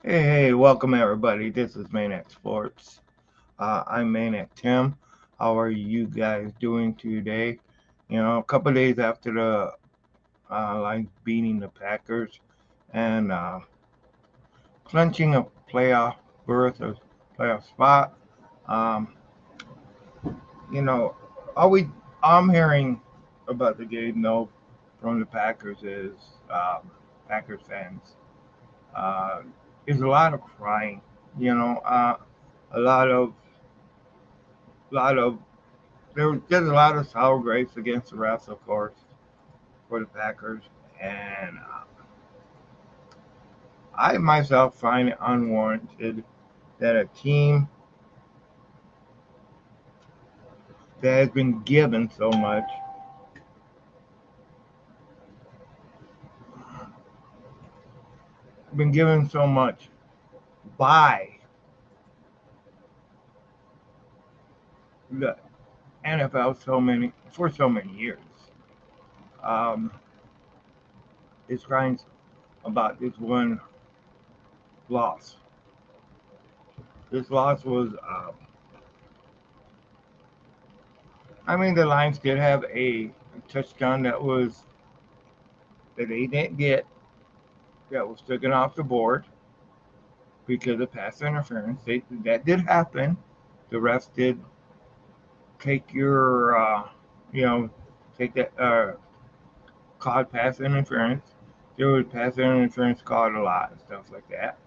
Hey, welcome everybody. This is Maniac Sports. I'm Maniac Tim. How are you guys doing today? A couple of days after the Lions beating the Packers and clinching a playoff berth or playoff spot. Um, you know, all I'm hearing about the game though from the Packers is Packers fans. Uh, there's a lot of crying. You know, uh, a lot of there's a lot of sour grapes against the refs, of course, for the Packers, and I myself find it unwarranted that a team that has been given so much by the NFL so many years, um, is crying about this one loss. This loss was, I mean, the Lions did have a touchdown that they didn't get that was taken off the board because of pass interference. That did happen. The refs did take you know, take that called pass interference. There was pass interference called a lot and stuff like that.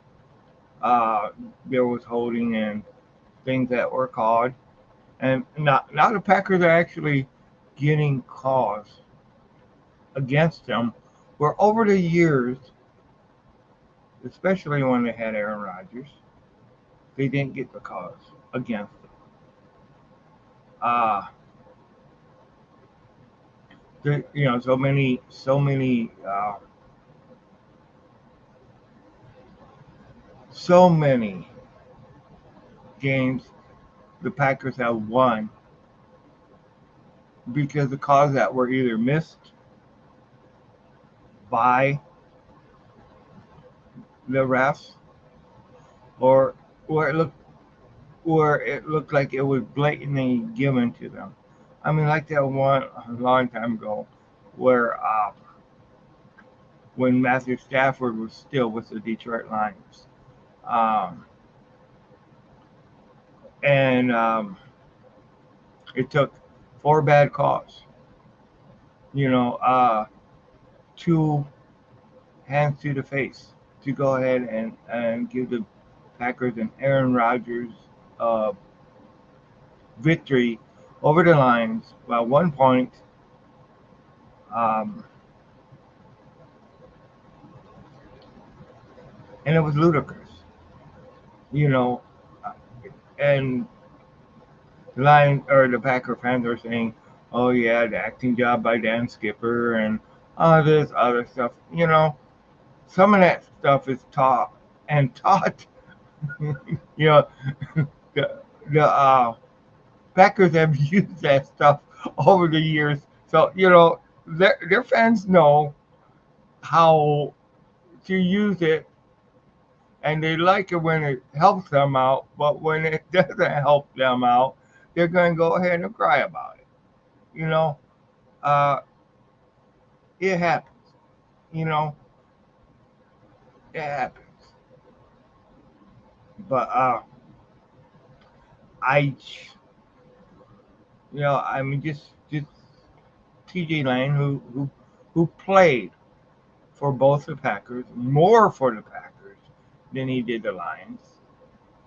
Uh, there was holding and things that were called, and now the Packers are actually getting calls against them. Where over the years, especially when they had Aaron Rodgers, they didn't get the calls against them. Uh, so many games the Packers have won because the calls that were either missed by the refs or where it looked like it was blatantly given to them. I mean, like that one a long time ago, where when Matthew Stafford was still with the Detroit Lions, um, and it took four bad calls, you know, two hands to the face to go ahead and give the Packers and Aaron Rodgers uh, victory over the Lions by 1 point. Um, and it was ludicrous, you know. And the Lions or the Packer fans are saying, "Oh yeah, the acting job by Dan Skipper and all this other stuff." Some of that stuff is taught. you know, the the Packers have used that stuff over the years, so their fans know how to use it, and they like it when it helps them out. But when it doesn't help them out, they're going to go ahead and cry about it. You know, uh, it happens. You know, it happens. But I, I mean, just T.J. Lane, who played for both the Packers, more for the Packers than he did the Lions,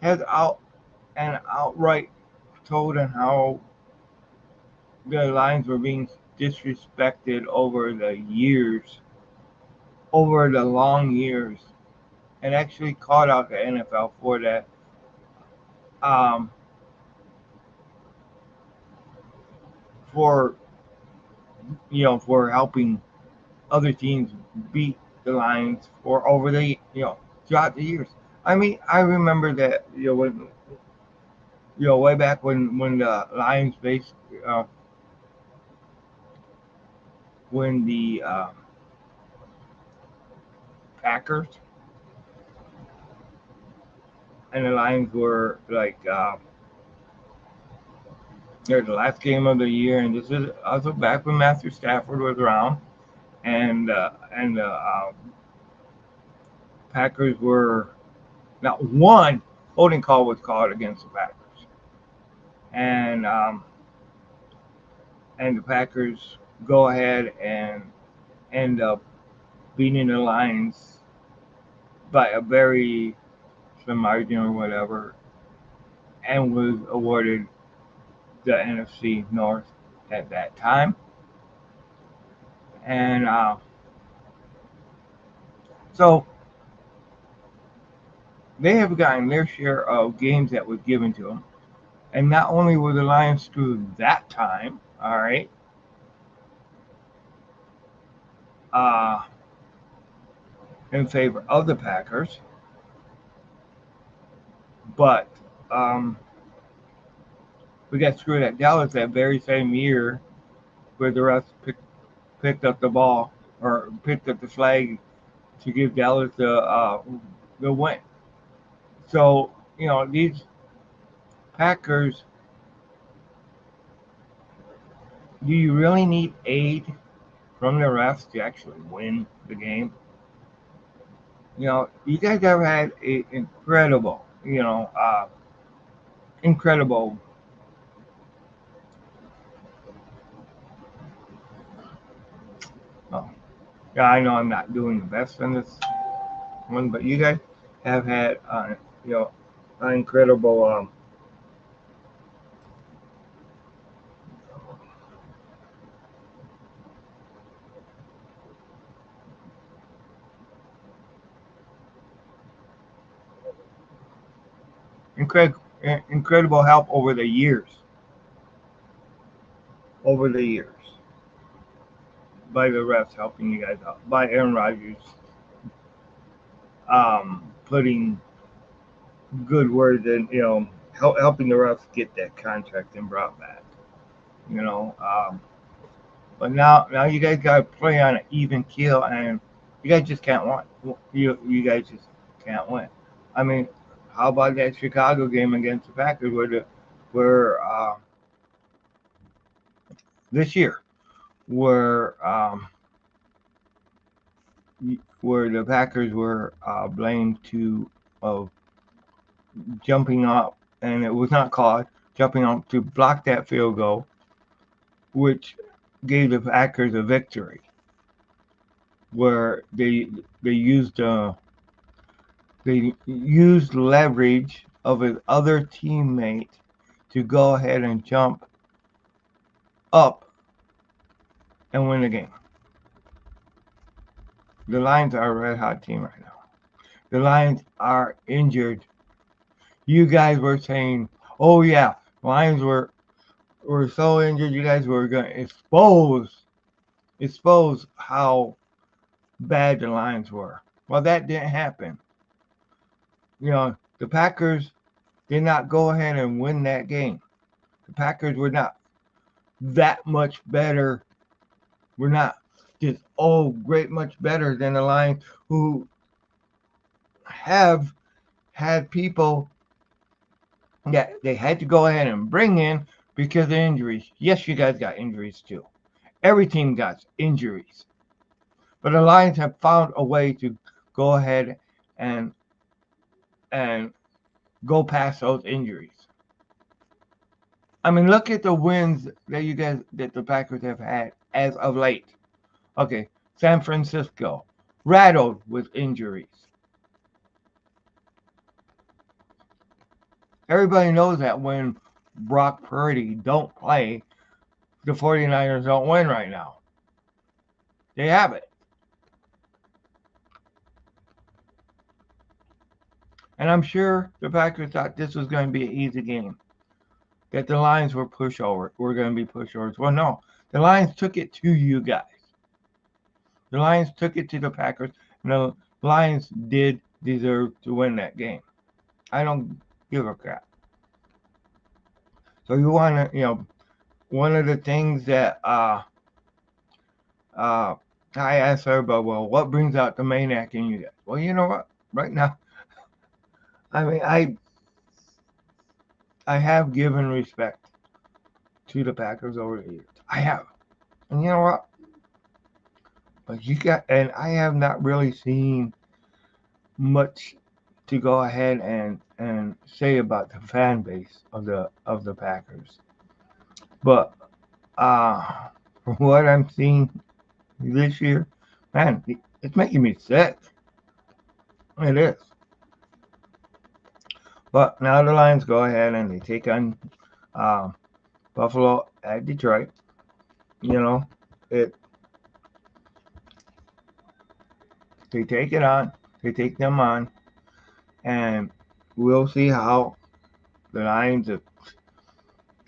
has outright told him how the Lions were being disrespected over the long years, and actually called out the NFL for that. Um, for for helping other teams beat the Lions for over the throughout the years. I mean, I remember that way back when the Lions faced uh, when the Packers and the Lions were like they're the last game of the year, and this is also back when Matthew Stafford was around, and the Packers were not one holding call was called against the Packers, and um, and the Packers go ahead and end up beating the Lions by a very slim margin or whatever, and was awarded the NFC North at that time. And so they have gotten their share of games that was given to them. And not only were the Lions through that time, all right, uh, in favor of the Packers, but um, we got screwed at Dallas that very same year where the refs picked up the ball or picked up the flag to give Dallas the win. So, these Packers, do you really need aid from the refs to actually win the game? You guys have had a incredible, incredible. Oh, yeah, I know I'm not doing the best on this one, but you guys have had, you know, an incredible, incredible help over the years by the refs helping you guys out, by Aaron Rodgers putting good words and helping the refs get that contract and brought back. You know, but now you guys got to play on an even keel, and you guys just can't win. You guys just can't win. I mean, how about that Chicago game against the Packers, where this year, where where the Packers were blamed to of jumping up, and it was not caught, jumping up to block that field goal, which gave the Packers a victory, where they used leverage of his other teammate to go ahead and jump up and win the game. The Lions are a red hot team right now. The Lions are injured. You guys were saying, "Oh yeah, Lions were so injured. You guys were going to expose how bad the Lions were." Well, that didn't happen. The Packers did not go ahead and win that game. The Packers were not that much better. We're not just great much better than the Lions, who have had people that they had to go ahead and bring in because of injuries. Yes, you guys got injuries too. Every team got injuries. But the Lions have found a way to go ahead and and go past those injuries. I mean, look at the wins that the Packers have had as of late. Okay, San Francisco, rattled with injuries. Everybody knows that when Brock Purdy don't play, the 49ers don't win right now. They have it. And I'm sure the Packers thought this was going to be an easy game, that the Lions were going to be pushovers. Well, no. The Lions took it to you guys. The Lions took it to the Packers, and the Lions did deserve to win that game. I don't give a crap. So you want to, one of the things that I asked everybody, well, what brings out the maniac in you guys? Well, you know what? Right now, I mean, I have given respect to the Packers over the years. I have. And you know what? But and I have not really seen much to go ahead and say about the fan base of the Packers. But from what I'm seeing this year, man, it's making me sick. It is. But now the Lions go ahead and they take on uh, Buffalo at Detroit. You know, it they take it on, they take them on, and we'll see how the Lions. If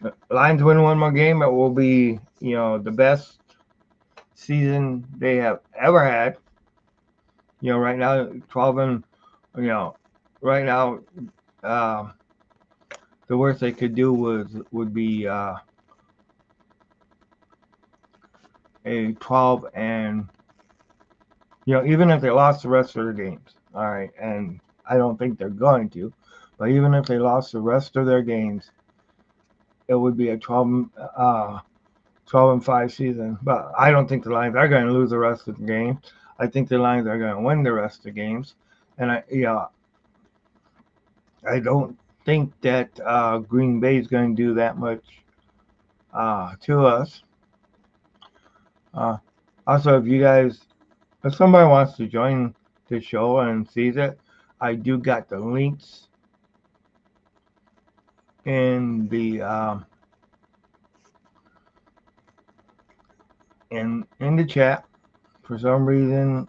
the Lions win one more game, it will be the best season they have ever had. Right now 12 and you know right now uh, the worst they could do would be a 12 and even if they lost the rest of their games. All right, and I don't think they're going to, but even if they lost the rest of their games, it would be a 12 and 5 season. But I don't think the Lions are going to lose the rest of the games. I think the Lions are going to win the rest of the games, and I don't think that Green Bay is going to do that much to us. Uh, Also, if somebody wants to join the show and sees it, I do got the links in the chat. For some reason,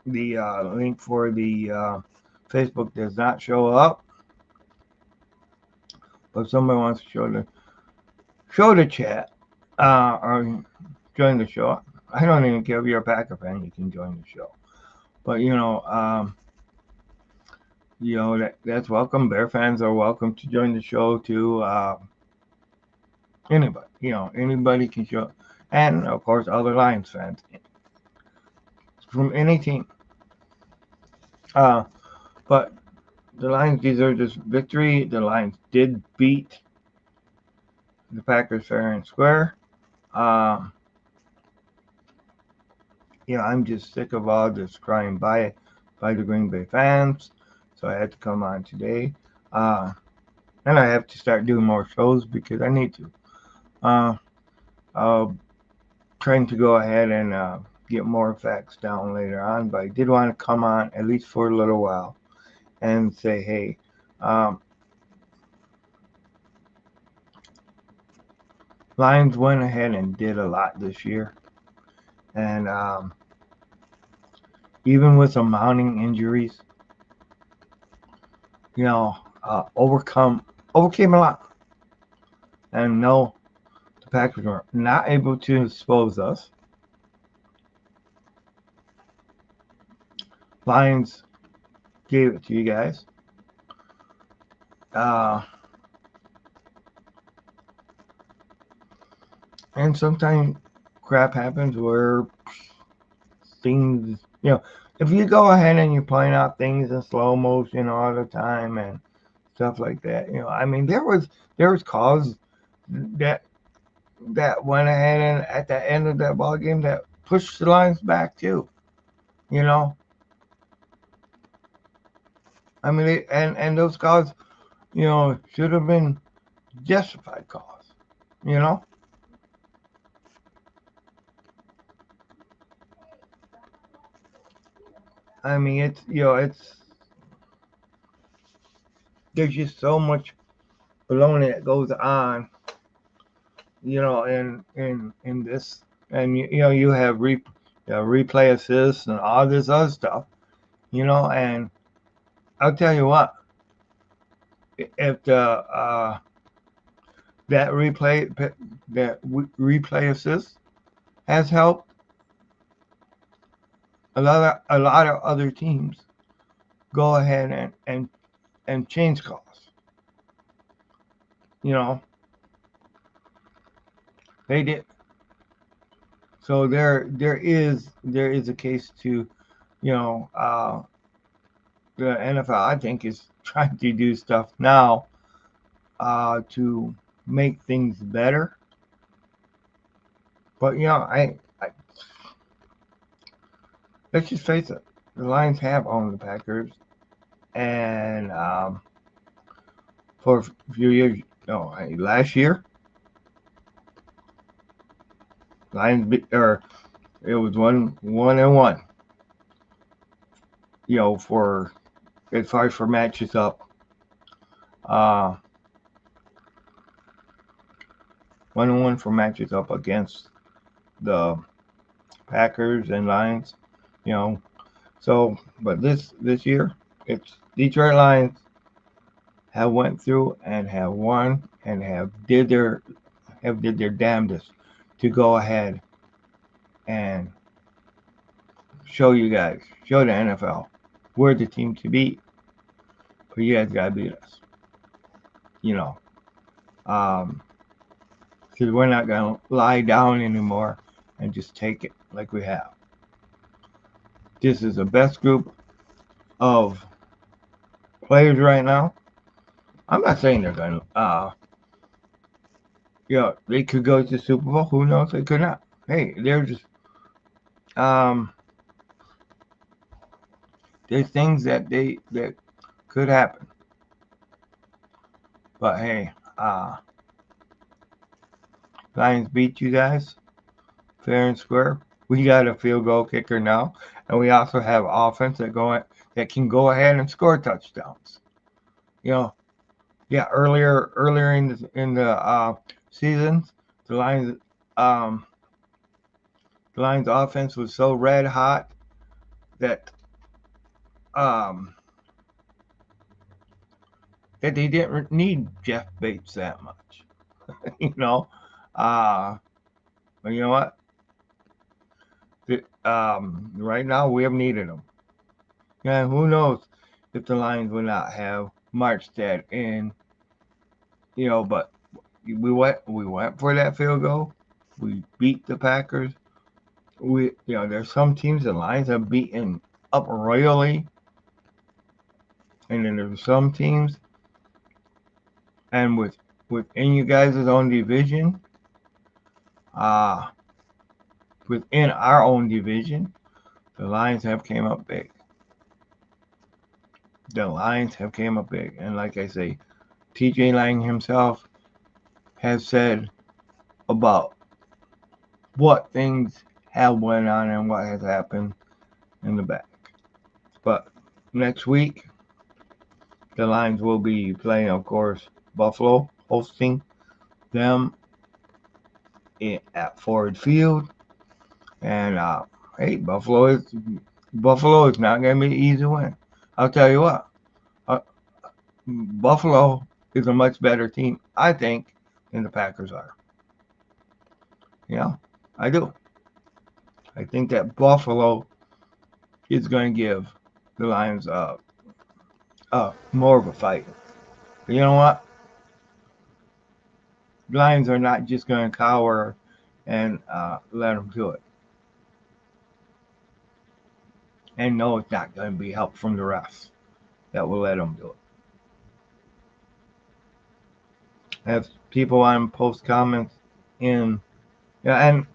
the link for the Facebook does not show up. But if somebody wants to show the chat or join the show, I don't even care if you're a Packer fan. You can join the show. But that's welcome. Bear fans are welcome to join the show too. Anybody, anybody can show, and of course other Lions fans from any team. But the Lions deserve this victory. The Lions did beat the Packers fair and square. Um, I'm just sick of all this crying by the Green Bay fans. So I had to come on today. And I have to start doing more shows because I need to. I'll trying to go ahead and get more facts down later on, but I did want to come on at least for a little while and say, hey, Lions went ahead and did a lot this year. And even with some mounting injuries, overcame a lot. And no, the Packers were not able to expose us. Lions gave it to you guys. And sometimes crap happens where things, if you go ahead and you point out things in slow motion all the time and stuff like that, I mean, there was calls that went ahead and at the end of that ball game that pushed the Lions back too, I mean, and those calls, should have been justified calls, I mean, it's there's just so much baloney that goes on, in this, and you have replay assists and all this other stuff, and I'll tell you what, if that replay assist has helped a lot of other teams go ahead and change calls. They did. So there is a case to, the NFL I think is trying to do stuff now to make things better. But let's just face it, the Lions have owned the Packers, and for a few years, last year, or it was 1-1. For as far as for matches up, uh, 1-1 for matches up against the Packers and Lions. You know, so but this year, it's Detroit Lions have went through and have won and have did their damnedest to go ahead and show the NFL we're the team to beat, but you guys gotta beat us. You know, um, because we're not gonna lie down anymore and just take it like we have. This is the best group of players right now. I'm not saying they're gonna, they could go to the Super Bowl. Who knows? They could not. Hey, um, there's things that could happen. But hey, Lions beat you guys fair and square. We got a field goal kicker now, and we also have offense that can go ahead and score touchdowns. You know, yeah. Earlier in the seasons, the Lions um, the Lions offense was so red hot that um, that they didn't need Jeff Bates that much. you know, uh, but you know what? Right now we have needed them. And who knows if the Lions would not have Marchstead in, but we went for that field goal. We beat the Packers. There's some teams the Lions have beaten up royally, and then there's some teams, and within you guys' own division, uh, within our own division, the Lions have came up big. The Lions have came up big, and like I say, T.J. Lang himself has said about what things have went on and what has happened in the back. But next week, the Lions will be playing, of course, Buffalo, hosting them at Ford Field. And hey, Buffalo is not going to be an easy win. I'll tell you what, uh, Buffalo is a much better team, I think, than the Packers are. I do. I think that Buffalo is going to give the Lions more of a fight. But you know what? The Lions are not just going to cower and let them do it. And no, it's not going to be help from the refs that will let them do it. As people want to post comments in, and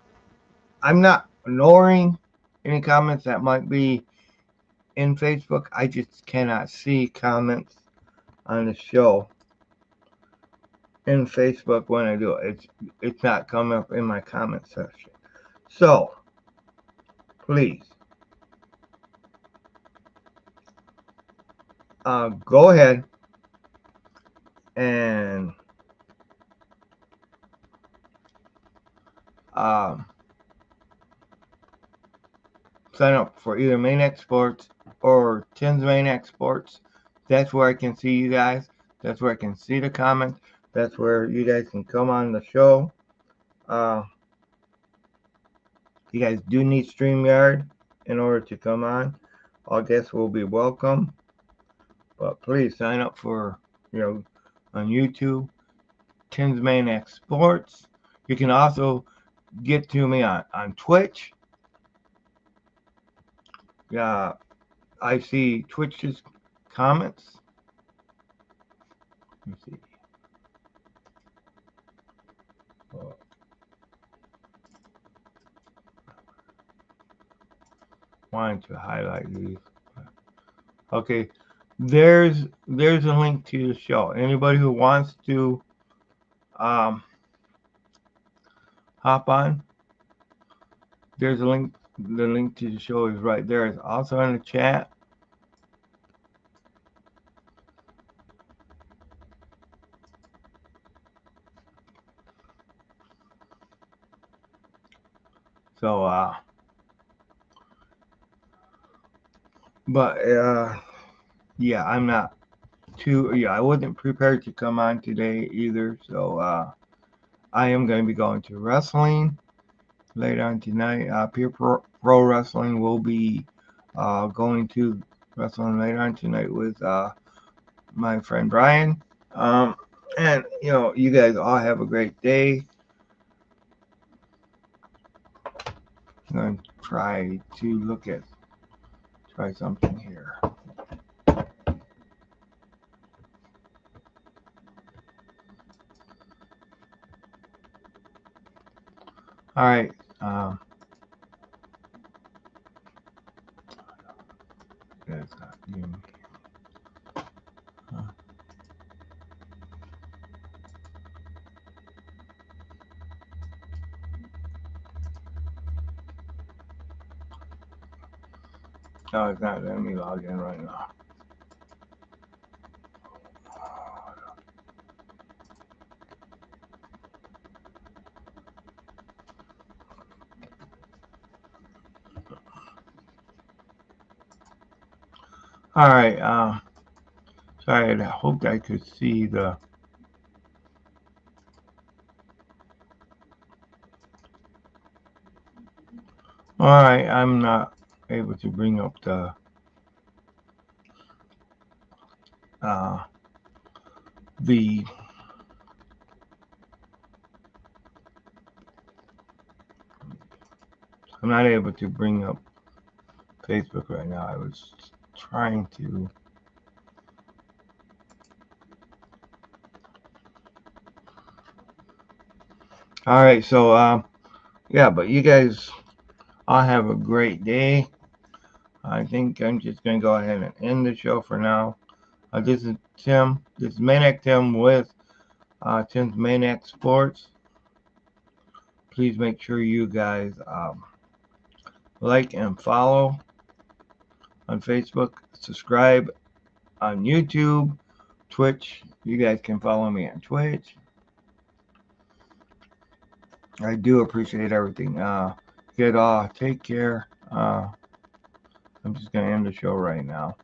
I'm not ignoring any comments that might be in Facebook. I just cannot see comments on the show in Facebook when I do it. It's not coming up in my comment section. So please go ahead and um, sign up for either Maniac Sports or Tim's Maniac Sports. That's where I can see you guys. That's where I can see the comments. That's where you guys can come on the show. You guys do need StreamYard in order to come on. All guests will be welcome. But please sign up for, on YouTube, Tim's Maniac Sports. You can also get to me on Twitch. Yeah, I see Twitch's comments. Let me see. wanted to highlight these. Okay, there's a link to the show. Anybody who wants to um, hop on, there's a link. The link to the show is right there. It's also in the chat. So, but yeah, I'm not too. Yeah, I wasn't prepared to come on today either. So, I am going to be going to wrestling later on tonight. Pure Pro Wrestling will be going to wrestling later on tonight with my friend Brian. Um, and you guys all have a great day. I'm going to try to try something here. All right. That's not you. No, it's not letting me log in right now. All right. Sorry. I hoped I could see the. All right. I'm not able to bring up uh, the. I'm not able to bring up Facebook right now. I was trying to. All right. So yeah, but you guys all have a great day. I think I'm just gonna go ahead and end the show for now. This is Tim. This is Maniac Tim with Tim's Maniac Sports. Please make sure you guys like and follow on Facebook, subscribe on YouTube, Twitch. You guys can follow me on Twitch. I do appreciate everything. Get off. Take care. I'm just gonna end the show right now.